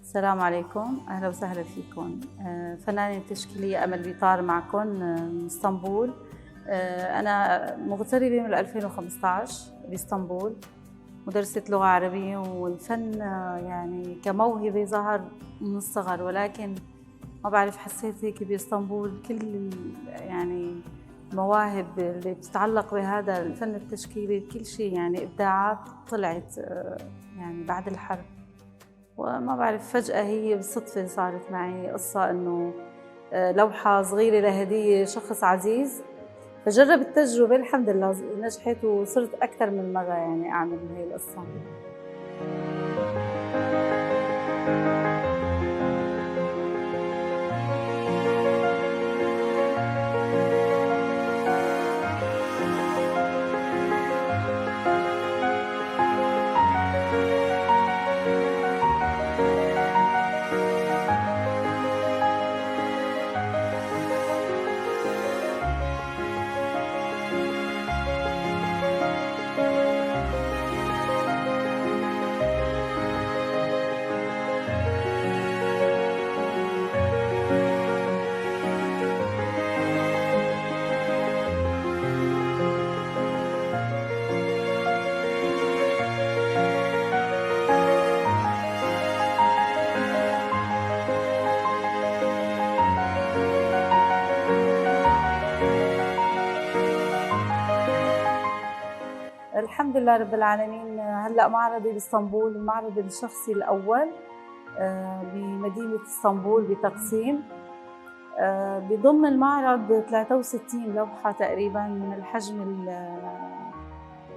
السلام عليكم، أهلا وسهلا فيكم. فنانة تشكيلية أمل بيطار معكم من اسطنبول. أنا مغتربة من 2015 باسطنبول، مدرسة لغة عربية. والفن يعني كموهبة ظهر من الصغر، ولكن ما بعرف، حسيت هيك باسطنبول كل يعني المواهب اللي بتتعلق بهذا الفن التشكيلي، كل شيء يعني إبداعات طلعت يعني بعد الحرب. وما بعرف، فجأة هي بالصدفة صارت معي قصة إنه لوحة صغيرة لهدية شخص عزيز، فجربت التجربة، الحمد لله نجحت، وصرت أكثر من مرة يعني أعمل هي القصة. الحمد لله رب العالمين. هلأ معرضي باسطنبول، المعرض الشخصي الأول بمدينة اسطنبول بتقسيم. بضم المعرض 63 لوحة تقريبا، من الحجم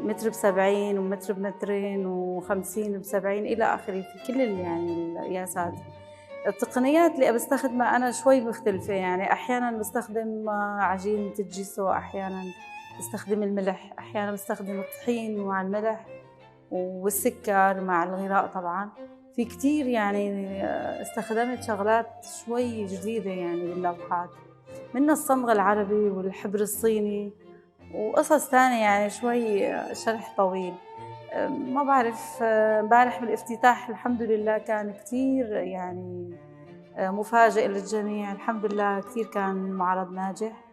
متر ب70 ومتر بمترين و50 ب70 إلى آخره، في كل يعني القياسات. التقنيات اللي بستخدمها أنا شوي مختلفة، يعني أحياناً بستخدم عجينة الجيسو، أحياناً بستخدم الملح، أحياناً بستخدم الطحين مع الملح والسكر مع الغراء. طبعاً في كتير يعني استخدمت شغلات شوي جديدة يعني باللوحات، من الصمغ العربي والحبر الصيني وقصص تانية، يعني شوي شرح طويل. ما بعرف، امبارح بالافتتاح الحمد لله كان كتير يعني مفاجئ للجميع، الحمد لله كتير كان المعرض ناجح.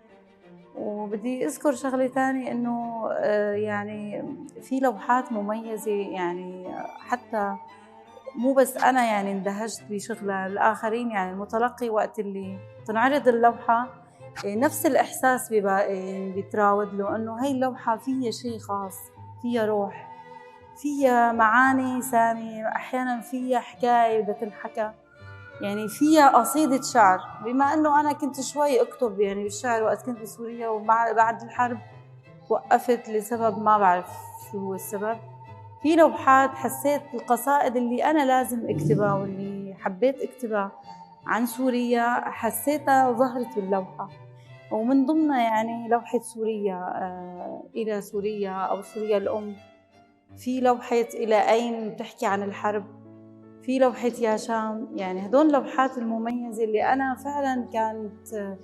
وبدي أذكر شغلة تانية، إنه يعني في لوحات مميزة، يعني حتى مو بس أنا يعني اندهشت بشغلها، الآخرين يعني المتلقي وقت اللي تنعرض اللوحة نفس الإحساس بيتراود له، إنه هاي اللوحة فيها شيء خاص، فيها روح، فيها معاني سامية، أحياناً فيها حكاية بدها تنحكى، يعني فيها قصيدة شعر. بما أنه أنا كنت شوي أكتب يعني بالشعر وقت كنت بسوريا، وبعد الحرب وقفت لسبب ما بعرف شو هو السبب. في لوحات حسيت القصائد اللي أنا لازم أكتبها واللي حبيت أكتبها عن سوريا، حسيتها ظهرت باللوحة. ومن ضمنها يعني لوحة سوريا إلى سوريا، أو سوريا الأم. في لوحة إلى أين بتحكي عن الحرب. في لوحة يا شام. يعني هدول اللوحات المميزة اللي أنا فعلاً كانت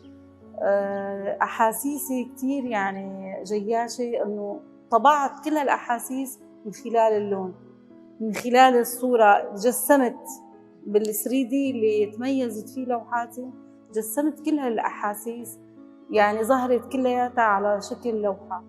أحاسيسي كتير يعني جياشة، إنه طبعت كل هالأحاسيس من خلال اللون، من خلال الصورة. جسمت بال3D اللي تميزت فيه لوحاتي، جسمت كل هالأحاسيس، يعني ظهرت كلياتها على شكل لوحة.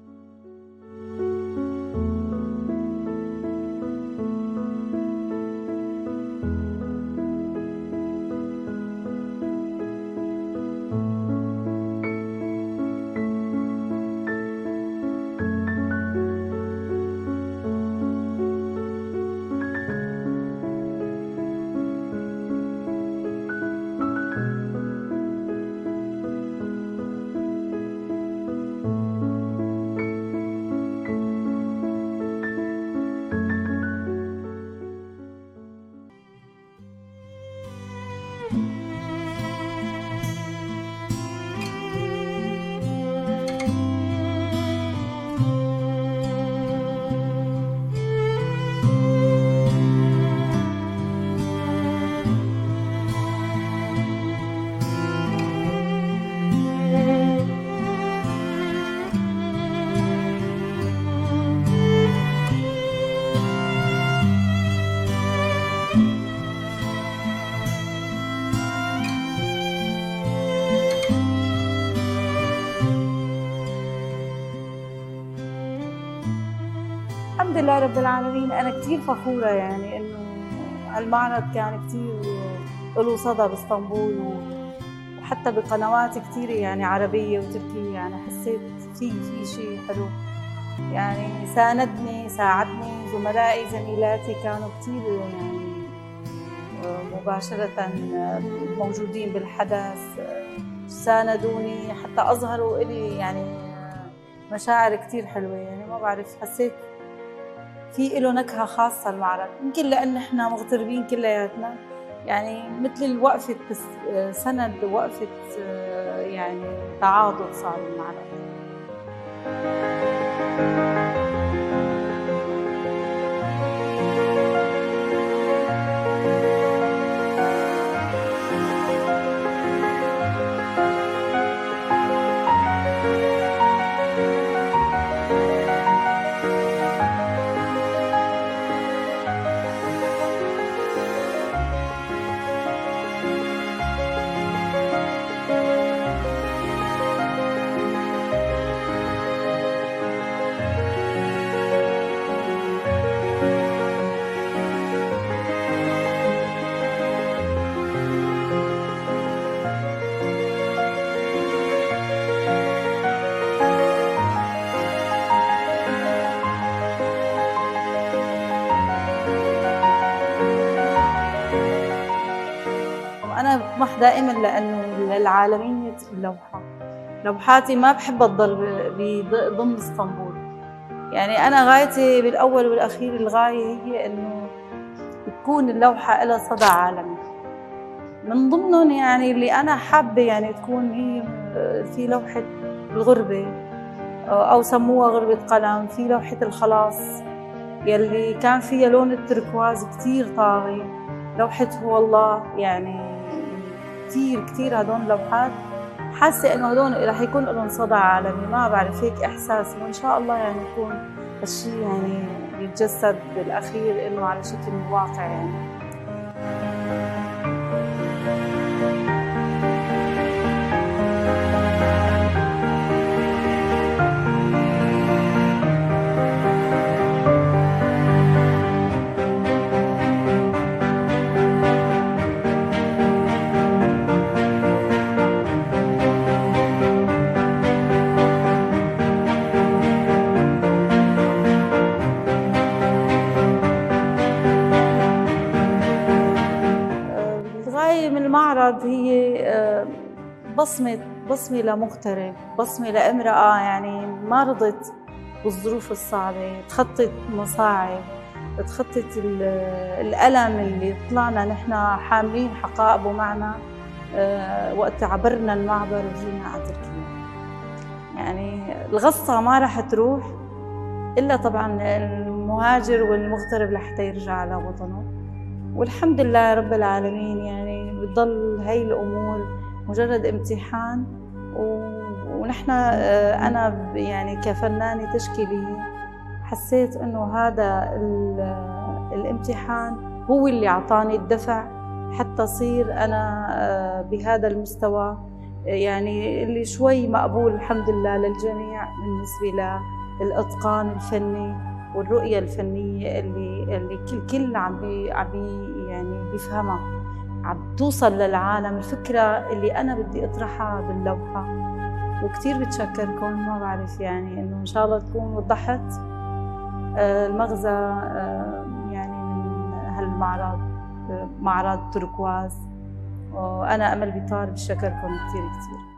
لله رب العالمين أنا كتير فخورة يعني إنه هالمعرض كان كتير له صدى باسطنبول، وحتى بقنوات كتير يعني عربية وتركية، يعني حسيت في شيء حلو، يعني ساعدني زملائي زميلاتي كانوا كتير يعني مباشرة موجودين بالحدث، ساندوني حتى أظهروا إلي يعني مشاعر كتير حلوة. يعني ما بعرف، حسيت في له نكهة خاصة المعرض، يمكن لأن إحنا مغتربين كلياتنا، يعني مثل الوقفة سند، وقفة يعني تعاضد صار المعرض. أنا بطمح دائماً لأنه العالمية اللوحة، لوحاتي ما بحبها تضل ضمن اسطنبول. يعني أنا غايتي بالأول والأخير، الغاية هي إنه تكون اللوحة لها صدى عالمي. من ضمنهم يعني اللي أنا حابة يعني تكون هي في لوحة الغربة، أو سموها غربة قلم، في لوحة الخلاص يلي كان فيها لون التركواز كتير طاغي، لوحة هو الله، يعني كتير هدول لوحات حاسة إنه هدول رح يكون لهم صدى عالمي. ما بعرف، هيك إحساسي، وإن شاء الله يعني يكون هالشي يعني يتجسد بالأخير إنه على شكل واقع يعني. الغاية من المعرض هي بصمة لمغترب، بصمة لامرأة يعني ما رضت بالظروف الصعبة، تخطت مصاعب، تخطت الألم اللي طلعنا نحن حاملين حقائبه معنا وقت عبرنا المعبر وجينا على تركيا. يعني الغصة ما رح تروح إلا طبعاً المهاجر والمغترب لحتى يرجع على وطنه، والحمد لله رب العالمين. يعني بتضل هاي الأمور مجرد امتحان، ونحن أنا يعني كفنانة تشكيلية حسيت إنه هذا الامتحان هو اللي أعطاني الدفع حتى صير أنا بهذا المستوى، يعني اللي شوي مقبول الحمد لله للجميع بالنسبة للإتقان الفني والرؤية الفنية اللي الكل عم يعني بيفهمها، عم توصل للعالم الفكرة اللي أنا بدي أطرحها باللوحة. وكتير بتشكركم، ما بعرف يعني إنه إن شاء الله تكون وضحت المغزى يعني من هالمعرض، معرض تركواز. وأنا أمل بطار بشكركم كتير.